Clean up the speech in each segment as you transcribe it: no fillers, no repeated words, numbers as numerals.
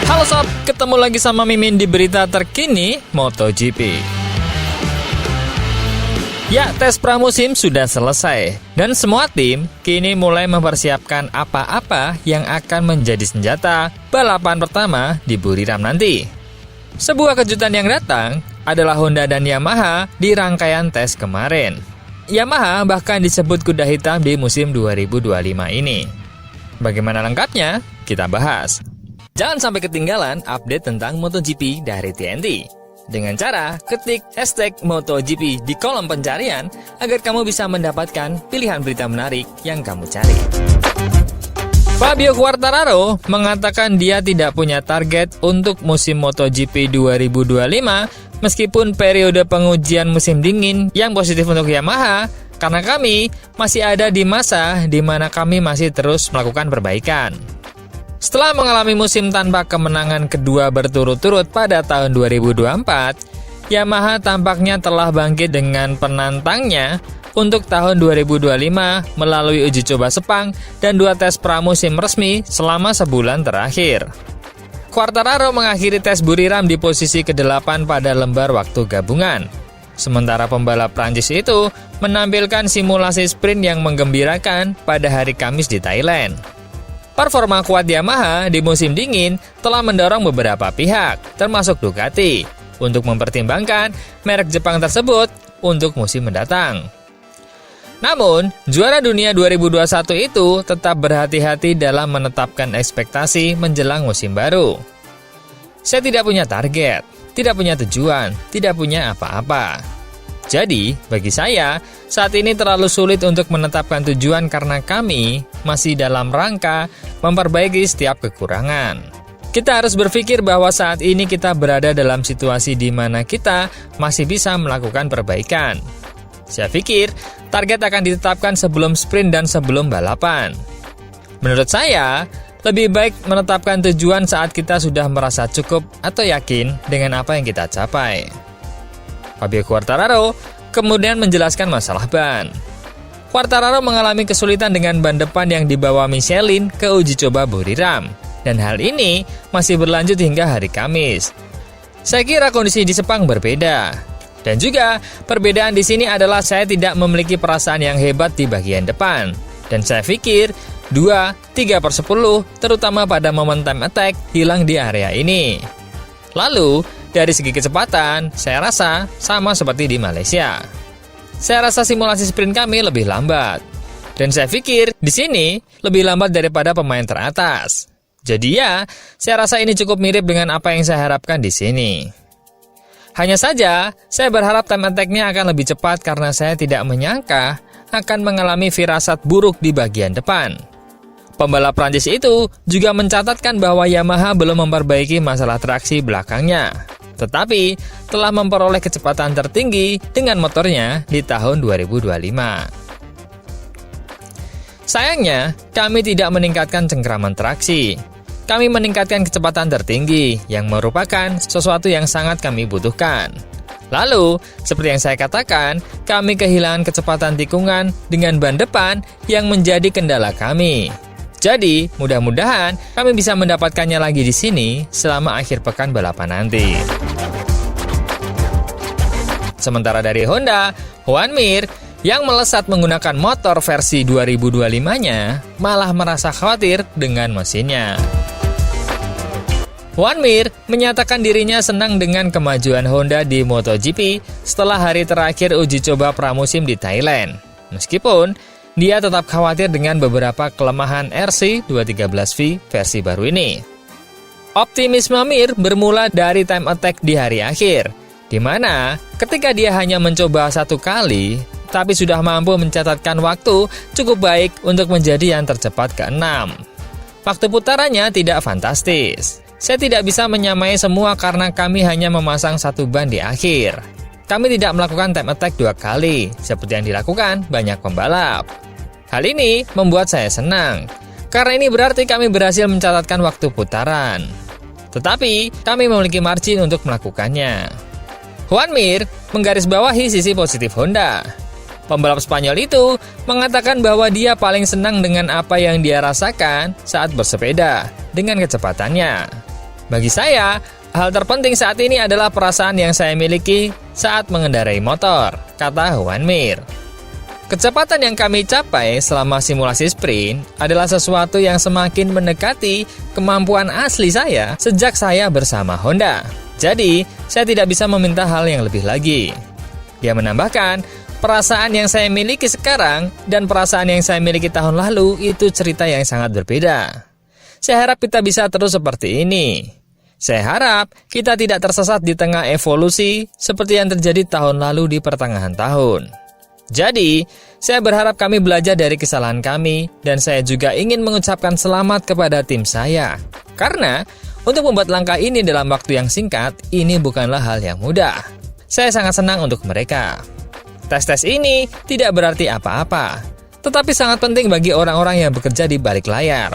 Halo sob, ketemu lagi sama Mimin di berita terkini MotoGP. Ya, tes pramusim sudah selesai dan semua tim kini mulai mempersiapkan apa-apa yang akan menjadi senjata balapan pertama di Buriram nanti. Sebuah kejutan yang datang adalah Honda dan Yamaha di rangkaian tes kemarin. Yamaha bahkan disebut kuda hitam di musim 2025 ini. Bagaimana lengkapnya? Kita bahas. Jangan sampai ketinggalan update tentang MotoGP dari TNT. Dengan cara ketik hashtag MotoGP di kolom pencarian agar kamu bisa mendapatkan pilihan berita menarik yang kamu cari. Fabio Quartararo mengatakan dia tidak punya target untuk musim MotoGP 2025 meskipun periode pengujian musim dingin yang positif untuk Yamaha karena kami masih ada di masa di mana kami masih terus melakukan perbaikan. Setelah mengalami musim tanpa kemenangan kedua berturut-turut pada tahun 2024, Yamaha tampaknya telah bangkit dengan penantangnya untuk tahun 2025 melalui uji coba Sepang dan 2 tes pramusim resmi selama sebulan terakhir. Quartararo mengakhiri tes Buriram di posisi ke-8 pada lembar waktu gabungan. Sementara pembalap Prancis itu menampilkan simulasi sprint yang menggembirakan pada hari Kamis di Thailand. Performa kuat Yamaha di musim dingin telah mendorong beberapa pihak, termasuk Ducati, untuk mempertimbangkan merek Jepang tersebut untuk musim mendatang. Namun, juara dunia 2021 itu tetap berhati-hati dalam menetapkan ekspektasi menjelang musim baru. Saya tidak punya target, tidak punya tujuan, tidak punya apa-apa. Jadi, bagi saya, saat ini terlalu sulit untuk menetapkan tujuan karena kami masih dalam rangka memperbaiki setiap kekurangan. Kita harus berpikir bahwa saat ini kita berada dalam situasi di mana kita masih bisa melakukan perbaikan. Saya pikir, target akan ditetapkan sebelum sprint dan sebelum balapan. Menurut saya, lebih baik menetapkan tujuan saat kita sudah merasa cukup atau yakin dengan apa yang kita capai. Fabio Quartararo kemudian menjelaskan masalah ban. Quartararo mengalami kesulitan dengan ban depan yang dibawa Michelin ke uji coba Buriram, dan hal ini masih berlanjut hingga hari Kamis. Saya kira kondisi di Sepang berbeda. Dan juga perbedaan di sini adalah saya tidak memiliki perasaan yang hebat di bagian depan. Dan saya pikir 2/3/10 terutama pada momen time attack hilang di area ini. Lalu, dari segi kecepatan, saya rasa sama seperti di Malaysia. Saya rasa simulasi sprint kami lebih lambat. Dan saya pikir di sini lebih lambat daripada pemain teratas. Jadi ya, saya rasa ini cukup mirip dengan apa yang saya harapkan di sini. Hanya saja, saya berharap time attack-nya akan lebih cepat karena saya tidak menyangka akan mengalami firasat buruk di bagian depan. Pembalap Prancis itu juga mencatatkan bahwa Yamaha belum memperbaiki masalah traksi belakangnya, tetapi telah memperoleh kecepatan tertinggi dengan motornya di tahun 2025. Sayangnya, kami tidak meningkatkan cengkraman traksi. Kami meningkatkan kecepatan tertinggi, yang merupakan sesuatu yang sangat kami butuhkan. Lalu, seperti yang saya katakan, kami kehilangan kecepatan tikungan dengan ban depan yang menjadi kendala kami. Jadi, mudah-mudahan kami bisa mendapatkannya lagi di sini selama akhir pekan balapan nanti. Sementara dari Honda, Joan Mir yang melesat menggunakan motor versi 2025-nya malah merasa khawatir dengan mesinnya. Joan Mir menyatakan dirinya senang dengan kemajuan Honda di MotoGP setelah hari terakhir uji coba pramusim di Thailand. Meskipun dia tetap khawatir dengan beberapa kelemahan RC213V versi baru ini. Optimisme Mir bermula dari time attack di hari akhir, di mana ketika dia hanya mencoba 1 kali, tapi sudah mampu mencatatkan waktu cukup baik untuk menjadi yang tercepat ke-6. Waktu putarannya tidak fantastis. Saya tidak bisa menyamai semua karena kami hanya memasang 1 ban di akhir. Kami tidak melakukan time attack 2 kali, seperti yang dilakukan banyak pembalap. Hal ini membuat saya senang, karena ini berarti kami berhasil mencatatkan waktu putaran. Tetapi, kami memiliki margin untuk melakukannya. Joan Mir menggarisbawahi sisi positif Honda. Pembalap Spanyol itu mengatakan bahwa dia paling senang dengan apa yang dia rasakan saat bersepeda dengan kecepatannya. Bagi saya, hal terpenting saat ini adalah perasaan yang saya miliki saat mengendarai motor, kata Juan Mir. Kecepatan yang kami capai selama simulasi sprint adalah sesuatu yang semakin mendekati kemampuan asli saya sejak saya bersama Honda. Jadi, saya tidak bisa meminta hal yang lebih lagi. Dia menambahkan, perasaan yang saya miliki sekarang dan perasaan yang saya miliki tahun lalu itu cerita yang sangat berbeda. Saya harap kita bisa terus seperti ini. Saya harap kita tidak tersesat di tengah evolusi seperti yang terjadi tahun lalu di pertengahan tahun. Jadi, saya berharap kami belajar dari kesalahan kami dan saya juga ingin mengucapkan selamat kepada tim saya. Karena, untuk membuat langkah ini dalam waktu yang singkat, ini bukanlah hal yang mudah. Saya sangat senang untuk mereka. Tes-tes ini tidak berarti apa-apa, tetapi sangat penting bagi orang-orang yang bekerja di balik layar.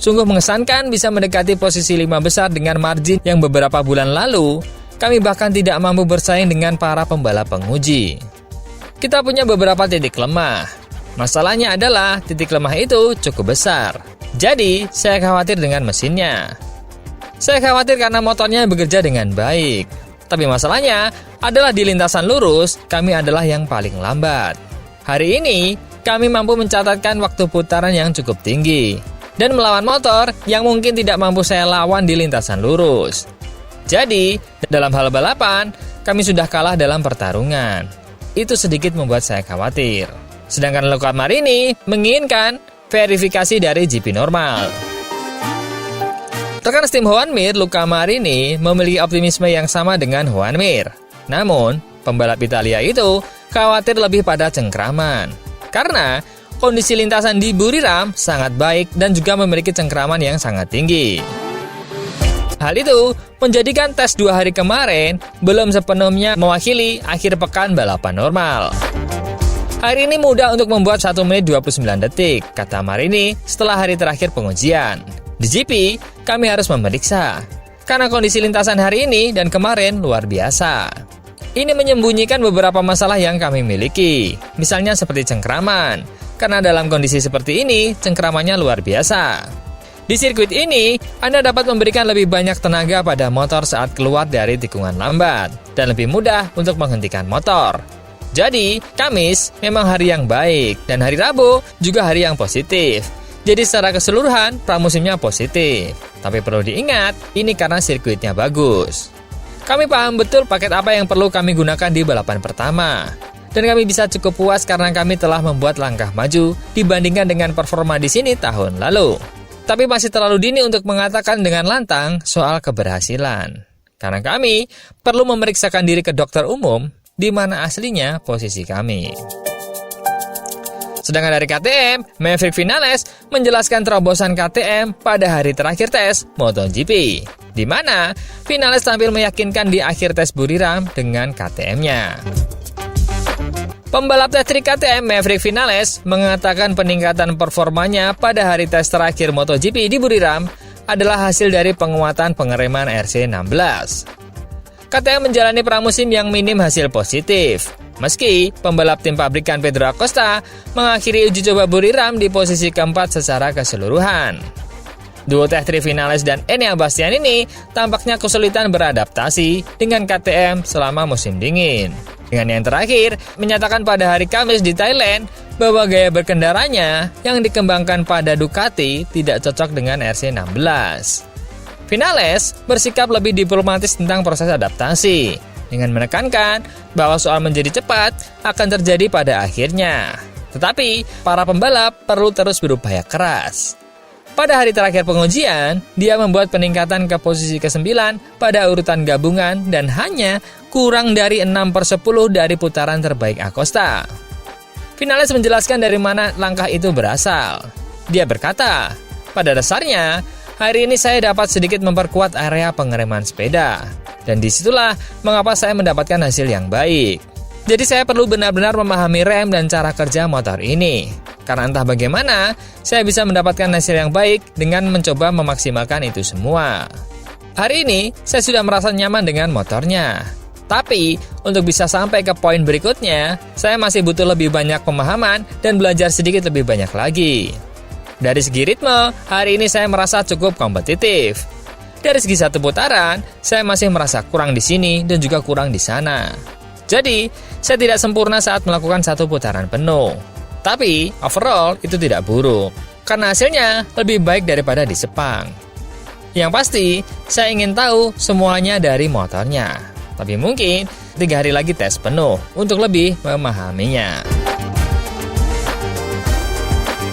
Sungguh mengesankan bisa mendekati posisi 5 besar dengan margin yang beberapa bulan lalu, kami bahkan tidak mampu bersaing dengan para pembalap penguji. Kita punya beberapa titik lemah. Masalahnya adalah titik lemah itu cukup besar. Jadi, saya khawatir dengan mesinnya. Saya khawatir karena motornya bekerja dengan baik. Tapi masalahnya adalah di lintasan lurus, kami adalah yang paling lambat. Hari ini, kami mampu mencatatkan waktu putaran yang cukup tinggi. Dan melawan motor yang mungkin tidak mampu saya lawan di lintasan lurus. Jadi, dalam hal balapan, kami sudah kalah dalam pertarungan. Itu sedikit membuat saya khawatir. Sedangkan Luca Marini menginginkan verifikasi dari GP normal. Rekan tim Juan Mir, Luca Marini memiliki optimisme yang sama dengan Juan Mir. Namun, pembalap Italia itu khawatir lebih pada cengkraman. Karena kondisi lintasan di Buriram sangat baik dan juga memiliki cengkraman yang sangat tinggi. Hal itu menjadikan tes 2 hari kemarin belum sepenuhnya mewakili akhir pekan balapan normal. Hari ini mudah untuk membuat 1 menit 29 detik, kata Marini setelah hari terakhir pengujian. Di GP, kami harus memeriksa, karena kondisi lintasan hari ini dan kemarin luar biasa. Ini menyembunyikan beberapa masalah yang kami miliki, misalnya seperti cengkraman, karena dalam kondisi seperti ini, cengkramannya luar biasa. Di sirkuit ini, Anda dapat memberikan lebih banyak tenaga pada motor saat keluar dari tikungan lambat, dan lebih mudah untuk menghentikan motor. Jadi, Kamis memang hari yang baik, dan hari Rabu juga hari yang positif. Jadi secara keseluruhan, pramusimnya positif. Tapi perlu diingat, ini karena sirkuitnya bagus. Kami paham betul paket apa yang perlu kami gunakan di balapan pertama. Dan kami bisa cukup puas karena kami telah membuat langkah maju dibandingkan dengan performa di sini tahun lalu. Tapi masih terlalu dini untuk mengatakan dengan lantang soal keberhasilan. Karena kami perlu memeriksakan diri ke dokter umum di mana aslinya posisi kami. Sedangkan dari KTM, Maverick Vinales menjelaskan terobosan KTM pada hari terakhir tes MotoGP, di mana Vinales tampil meyakinkan di akhir tes Buriram dengan KTM-nya. Pembalap T3 KTM Maverick Vinales mengatakan peningkatan performanya pada hari tes terakhir MotoGP di Buriram adalah hasil dari penguatan pengereman RC16. KTM menjalani pramusim yang minim hasil positif, meski pembalap tim pabrikan Pedro Acosta mengakhiri uji coba Buriram di posisi keempat secara keseluruhan. Duo T3 Vinales dan Enea Bastianini tampaknya kesulitan beradaptasi dengan KTM selama musim dingin. Dengan yang terakhir, menyatakan pada hari Kamis di Thailand bahwa gaya berkendaranya yang dikembangkan pada Ducati tidak cocok dengan RC16. Vinales bersikap lebih diplomatis tentang proses adaptasi, dengan menekankan bahwa soal menjadi cepat akan terjadi pada akhirnya. Tetapi, para pembalap perlu terus berupaya keras. Pada hari terakhir pengujian, dia membuat peningkatan ke posisi ke-9 pada urutan gabungan dan hanya kurang dari 6/10 dari putaran terbaik Acosta. Vinales menjelaskan dari mana langkah itu berasal. Dia berkata, pada dasarnya, hari ini saya dapat sedikit memperkuat area pengereman sepeda. Dan disitulah mengapa saya mendapatkan hasil yang baik. Jadi saya perlu benar-benar memahami rem dan cara kerja motor ini. Karena entah bagaimana, saya bisa mendapatkan hasil yang baik dengan mencoba memaksimalkan itu semua. Hari ini, saya sudah merasa nyaman dengan motornya. Tapi, untuk bisa sampai ke poin berikutnya, saya masih butuh lebih banyak pemahaman dan belajar sedikit lebih banyak lagi. Dari segi ritme, hari ini saya merasa cukup kompetitif. Dari segi satu putaran, saya masih merasa kurang di sini dan juga kurang di sana. Jadi, saya tidak sempurna saat melakukan satu putaran penuh. Tapi, overall itu tidak buruk, karena hasilnya lebih baik daripada di Sepang. Yang pasti, saya ingin tahu semuanya dari motornya. Tapi mungkin 3 hari lagi tes penuh untuk lebih memahaminya.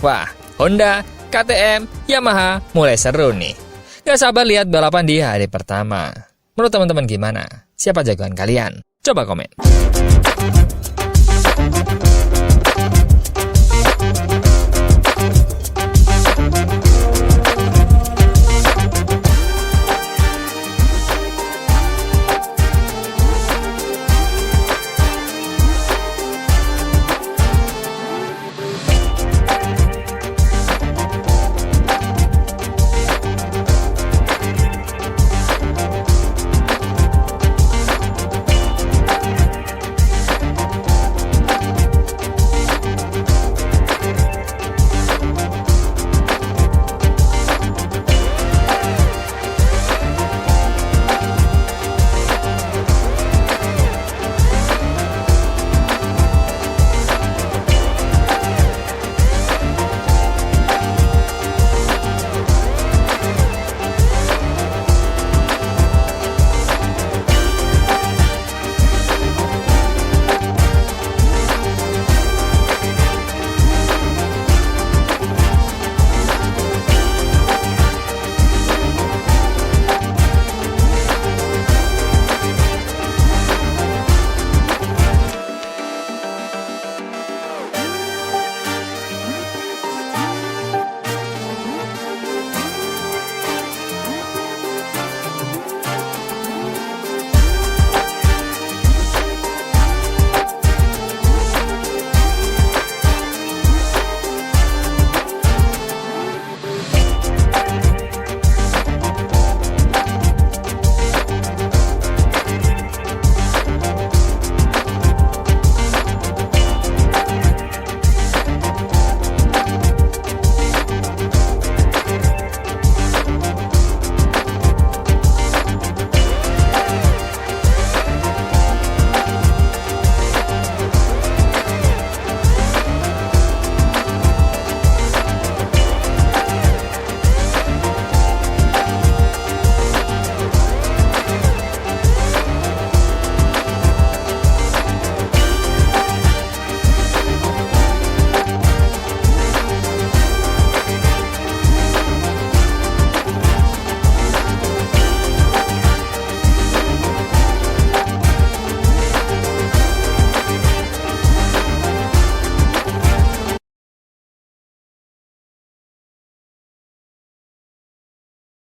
Wah, Honda, KTM, Yamaha mulai seru nih. Gak sabar lihat balapan di hari pertama. Menurut teman-teman gimana? Siapa jagoan kalian? Coba komen.